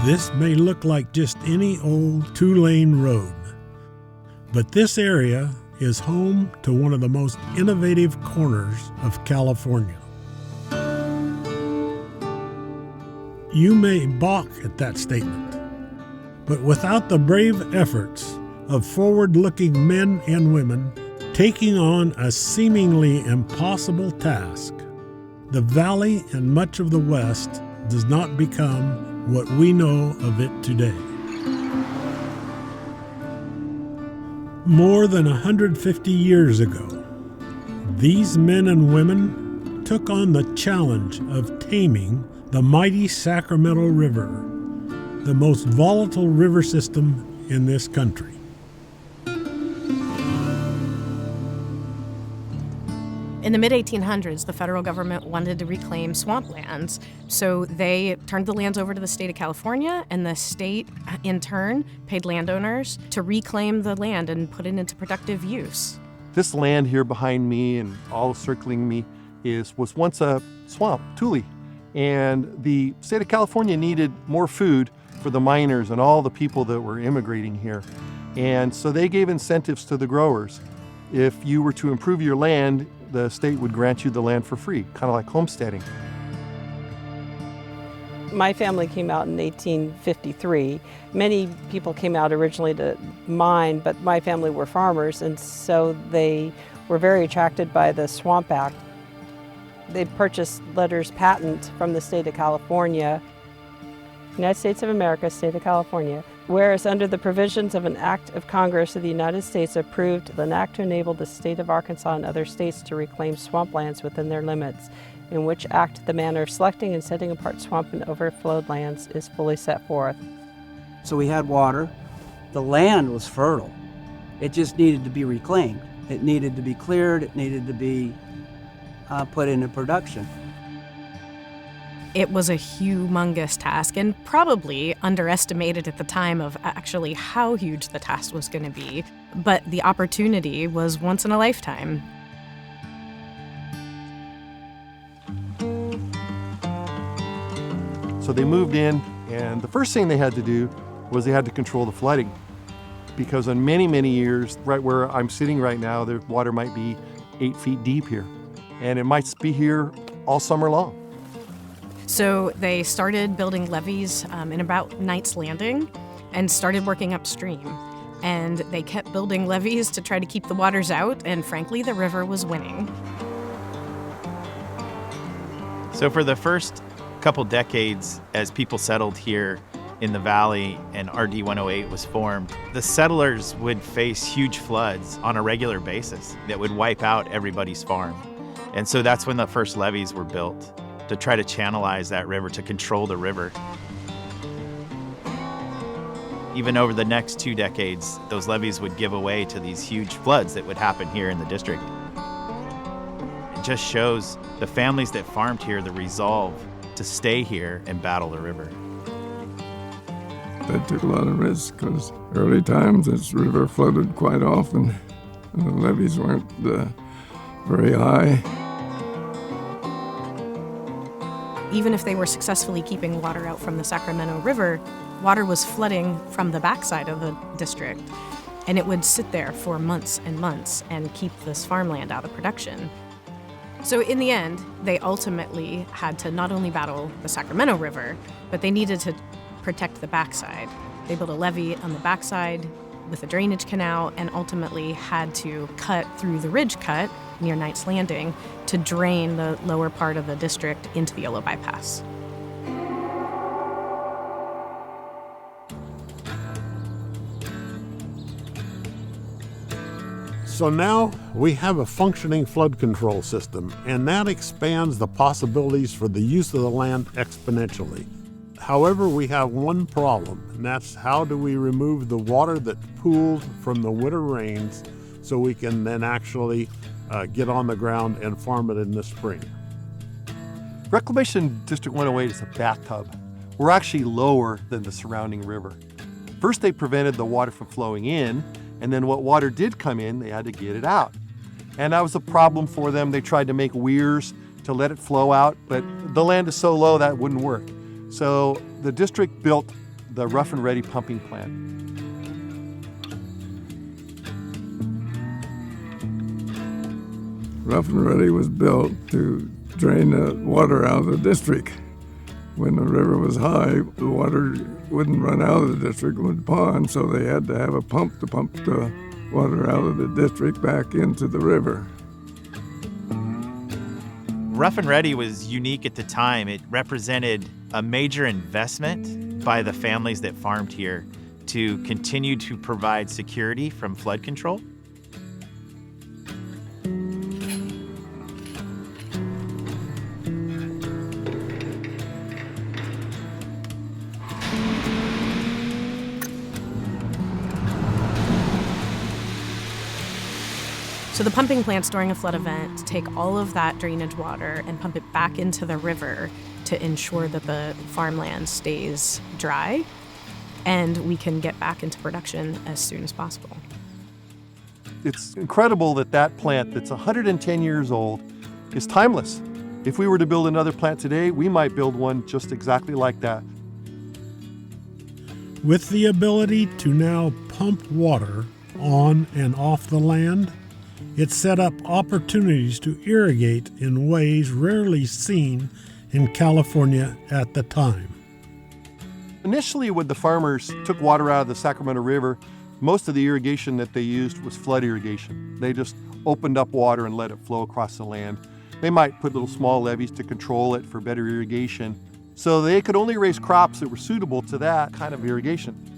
This may look like just any old two-lane road, but this area is home to one of the most innovative corners of California. You may balk at that statement, but without the brave efforts of forward-looking men and women taking on a seemingly impossible task, the valley and much of the West does not become what we know of it today. More than 150 years ago, these men and women took on the challenge of taming the mighty Sacramento River, the most volatile river system in this country. In the mid-1800s, the federal government wanted to reclaim swamplands, so they turned the lands over to the state of California, and the state, in turn, paid landowners to reclaim the land and put it into productive use. This land here behind me and all circling me was once a swamp, tule, and the state of California needed more food for the miners and all the people that were immigrating here. And so they gave incentives to the growers. If you were to improve your land, the state would grant you the land for free, kind of like homesteading. My family came out in 1853. Many people came out originally to mine, but my family were farmers, and so they were very attracted by the Swamp Act. They purchased letters patent from the state of California, United States of America, state of California. Whereas under the provisions of an act of Congress of the United States approved an act to enable the state of Arkansas and other states to reclaim swamplands within their limits, in which act the manner of selecting and setting apart swamp and overflowed lands is fully set forth. So we had water. The land was fertile. It just needed to be reclaimed. It needed to be cleared. It needed to be put into production. It was a humongous task and probably underestimated at the time of actually how huge the task was going to be. But the opportunity was once in a lifetime. So they moved in, and the first thing they had to do was they had to control the flooding. Because in many, many years, right where I'm sitting right now, the water might be 8 feet deep here. And it might be here all summer long. So they started building levees in about Knight's Landing and started working upstream. And they kept building levees to try to keep the waters out, and frankly, the river was winning. So for the first couple decades, as people settled here in the valley and RD 108 was formed, the settlers would face huge floods on a regular basis that would wipe out everybody's farm. And so that's when the first levees were built, to try to channelize that river, to control the river. Even over the next 2 decades, those levees would give way to these huge floods that would happen here in the district. It just shows the families that farmed here the resolve to stay here and battle the river. They took a lot of risk because early times this river flooded quite often and the levees weren't very high. Even if they were successfully keeping water out from the Sacramento River, water was flooding from the backside of the district, and it would sit there for months and months and keep this farmland out of production. So in the end, they ultimately had to not only battle the Sacramento River, but they needed to protect the backside. They built a levee on the backside with a drainage canal and ultimately had to cut through the ridge cut near Knight's Landing to drain the lower part of the district into the Yellow Bypass. So now we have a functioning flood control system, and that expands the possibilities for the use of the land exponentially. However, we have one problem, and that's how do we remove the water that pooled from the winter rains so we can then actually get on the ground and farm it in the spring. Reclamation District 108 is a bathtub. We're actually lower than the surrounding river. First, they prevented the water from flowing in, and then what water did come in, they had to get it out. And that was a problem for them. They tried to make weirs to let it flow out, but the land is so low that wouldn't work. So the district built the Rough and Ready pumping plant. Rough and Ready was built to drain the water out of the district. When the river was high, the water wouldn't run out of the district, it would pond, so they had to have a pump to pump the water out of the district back into the river. Rough and Ready was unique at the time. It represented a major investment by the families that farmed here to continue to provide security from flood control. So the pumping plants during a flood event take all of that drainage water and pump it back into the river to ensure that the farmland stays dry and we can get back into production as soon as possible. It's incredible that that plant that's 110 years old is timeless. If we were to build another plant today, we might build one just exactly like that. With the ability to now pump water on and off the land, it set up opportunities to irrigate in ways rarely seen in California at the time. Initially, when the farmers took water out of the Sacramento River, most of the irrigation that they used was flood irrigation. They just opened up water and let it flow across the land. They might put little small levees to control it for better irrigation. So they could only raise crops that were suitable to that kind of irrigation.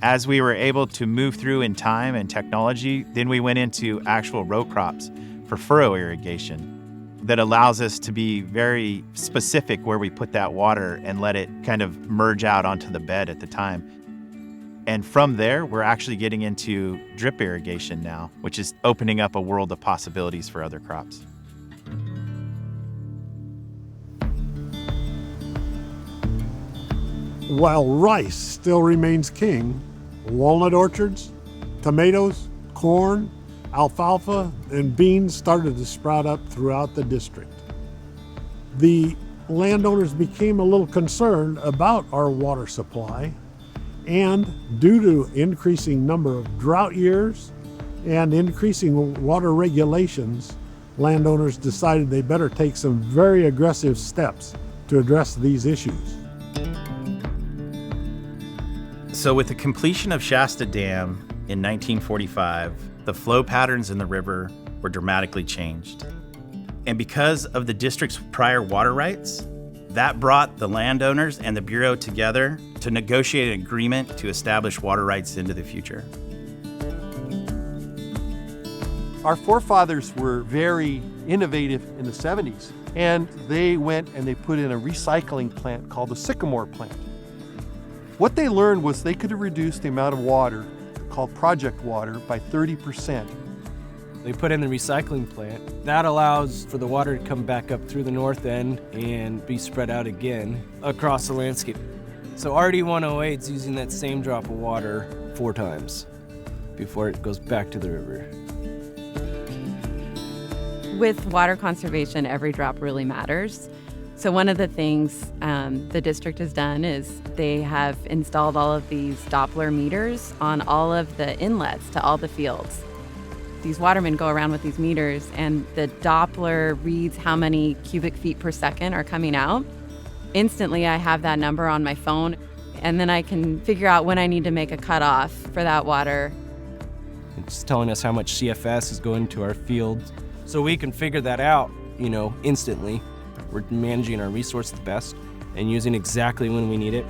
As we were able to move through in time and technology, then we went into actual row crops for furrow irrigation that allows us to be very specific where we put that water and let it kind of merge out onto the bed at the time. And from there, we're actually getting into drip irrigation now, which is opening up a world of possibilities for other crops. While rice still remains king, walnut orchards, tomatoes, corn, alfalfa, and beans started to sprout up throughout the district. The landowners became a little concerned about our water supply, and due to increasing number of drought years and increasing water regulations, landowners decided they better take some very aggressive steps to address these issues. So with the completion of Shasta Dam in 1945, the flow patterns in the river were dramatically changed. And because of the district's prior water rights, that brought the landowners and the Bureau together to negotiate an agreement to establish water rights into the future. Our forefathers were very innovative in the 70s, and they went and they put in a recycling plant called the Sycamore plant. What they learned was they could have reduced the amount of water, called project water, by 30%. They put in the recycling plant. That allows for the water to come back up through the north end and be spread out again across the landscape. So RD108 is using that same drop of water 4 times before it goes back to the river. With water conservation, every drop really matters. So one of the things the district has done is they have installed all of these Doppler meters on all of the inlets to all the fields. These watermen go around with these meters, and the Doppler reads how many cubic feet per second are coming out. Instantly, I have that number on my phone, and then I can figure out when I need to make a cutoff for that water. It's telling us how much CFS is going to our fields, so we can figure that out, instantly. We're managing our resource the best and using exactly when we need it.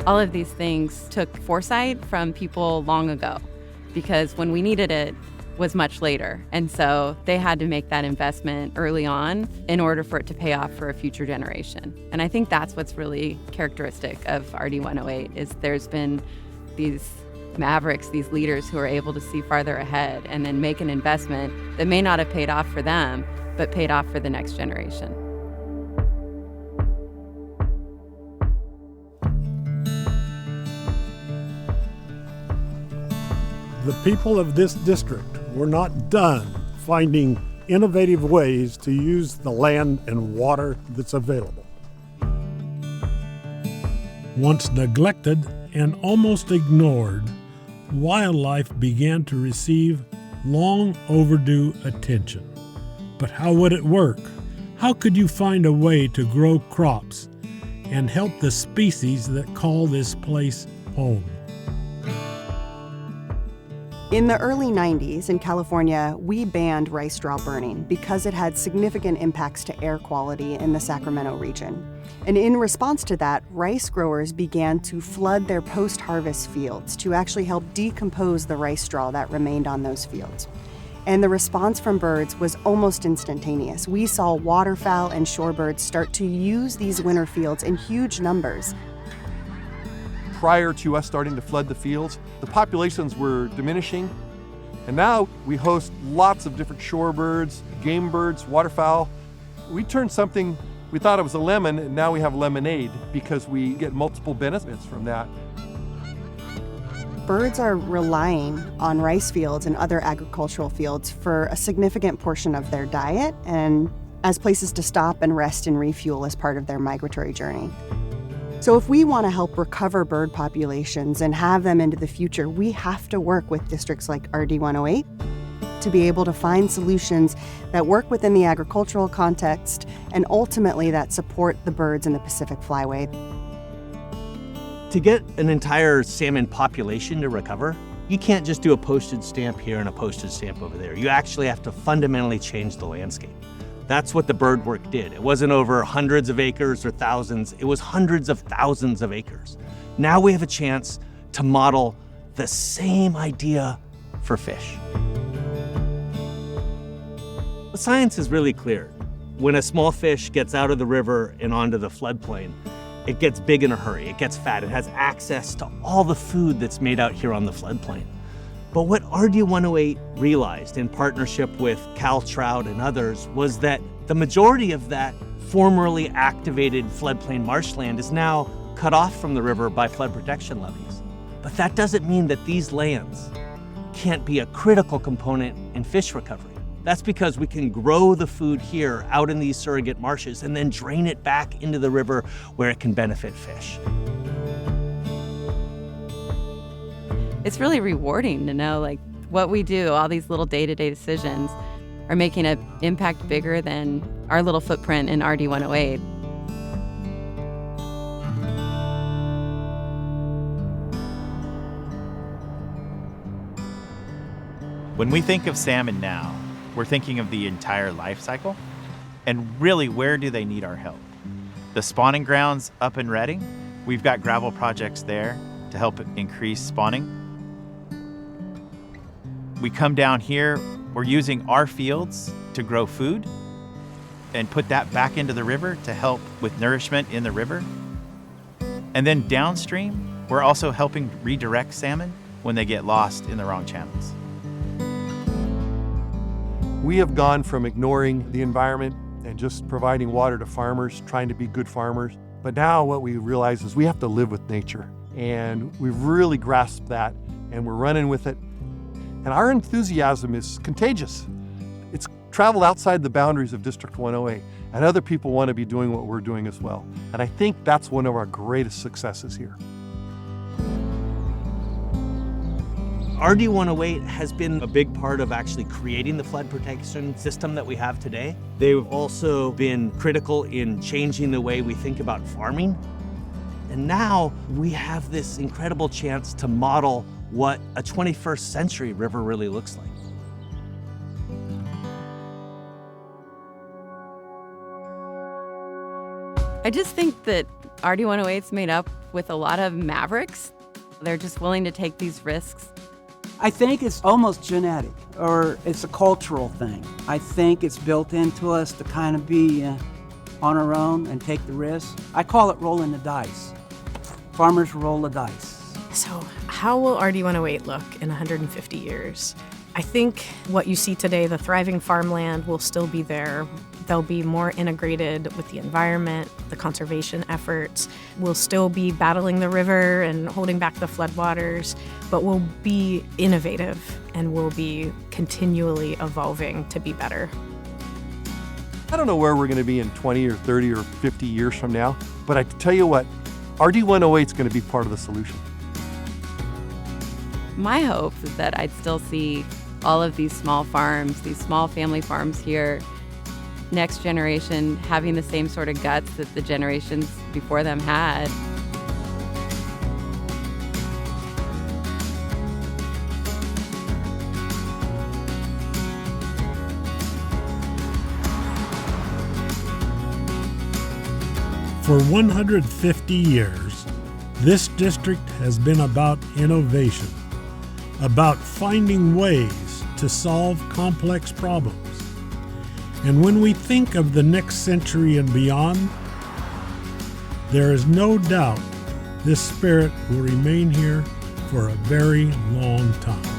All of these things took foresight from people long ago, because when we needed it was much later. And so they had to make that investment early on in order for it to pay off for a future generation. And I think that's what's really characteristic of RD108 is there's been these mavericks, these leaders who are able to see farther ahead and then make an investment that may not have paid off for them, but paid off for the next generation. The people of this district were not done finding innovative ways to use the land and water that's available. Once neglected and almost ignored, wildlife began to receive long overdue attention. But how would it work? How could you find a way to grow crops and help the species that call this place home? In the early 90s in California, we banned rice straw burning because it had significant impacts to air quality in the Sacramento region. And in response to that, rice growers began to flood their post-harvest fields to actually help decompose the rice straw that remained on those fields. And the response from birds was almost instantaneous. We saw waterfowl and shorebirds start to use these winter fields in huge numbers. Prior to us starting to flood the fields, the populations were diminishing. And now we host lots of different shorebirds, game birds, waterfowl. We turned something, we thought it was a lemon, and now we have lemonade because we get multiple benefits from that. Birds are relying on rice fields and other agricultural fields for a significant portion of their diet and as places to stop and rest and refuel as part of their migratory journey. So if we want to help recover bird populations and have them into the future, we have to work with districts like RD 108 to be able to find solutions that work within the agricultural context and ultimately that support the birds in the Pacific Flyway. To get an entire salmon population to recover, you can't just do a postage stamp here and a postage stamp over there. You actually have to fundamentally change the landscape. That's what the bird work did. It wasn't over hundreds of acres or thousands, it was hundreds of thousands of acres. Now we have a chance to model the same idea for fish. The science is really clear. When a small fish gets out of the river and onto the floodplain, it gets big in a hurry, it gets fat, it has access to all the food that's made out here on the floodplain. But what RD 108 realized in partnership with Cal Trout and others was that the majority of that formerly activated floodplain marshland is now cut off from the river by flood protection levees. But that doesn't mean that these lands can't be a critical component in fish recovery. That's because we can grow the food here out in these surrogate marshes and then drain it back into the river where it can benefit fish. It's really rewarding to know like what we do, all these little day-to-day decisions are making an impact bigger than our little footprint in RD 108. When we think of salmon now, we're thinking of the entire life cycle. And really, where do they need our help? The spawning grounds up and Redding, we've got gravel projects there to help increase spawning. We come down here, we're using our fields to grow food and put that back into the river to help with nourishment in the river. And then downstream, we're also helping redirect salmon when they get lost in the wrong channels. We have gone from ignoring the environment and just providing water to farmers, trying to be good farmers. But now what we realize is we have to live with nature. And we've really grasped that and we're running with it. And our enthusiasm is contagious. It's traveled outside the boundaries of District 108, and other people want to be doing what we're doing as well. And I think that's one of our greatest successes here. RD 108 has been a big part of actually creating the flood protection system that we have today. They've also been critical in changing the way we think about farming. And now we have this incredible chance to model what a 21st century river really looks like. I just think that RD 108's made up with a lot of mavericks. They're just willing to take these risks. I think it's almost genetic, or it's a cultural thing. I think it's built into us to kind of be on our own and take the risk. I call it rolling the dice. Farmers roll the dice. So how will RD 108 look in 150 years? I think what you see today, the thriving farmland, will still be there. They'll be more integrated with the environment, the conservation efforts. We'll still be battling the river and holding back the floodwaters, but we'll be innovative and we'll be continually evolving to be better. I don't know where we're going to be in 20 or 30 or 50 years from now, but I tell you what, RD 108 is going to be part of the solution. My hope is that I'd still see all of these small farms, these small family farms here, next generation having the same sort of guts that the generations before them had. For 150 years, this district has been about innovation, about finding ways to solve complex problems. And when we think of the next century and beyond, there is no doubt this spirit will remain here for a very long time.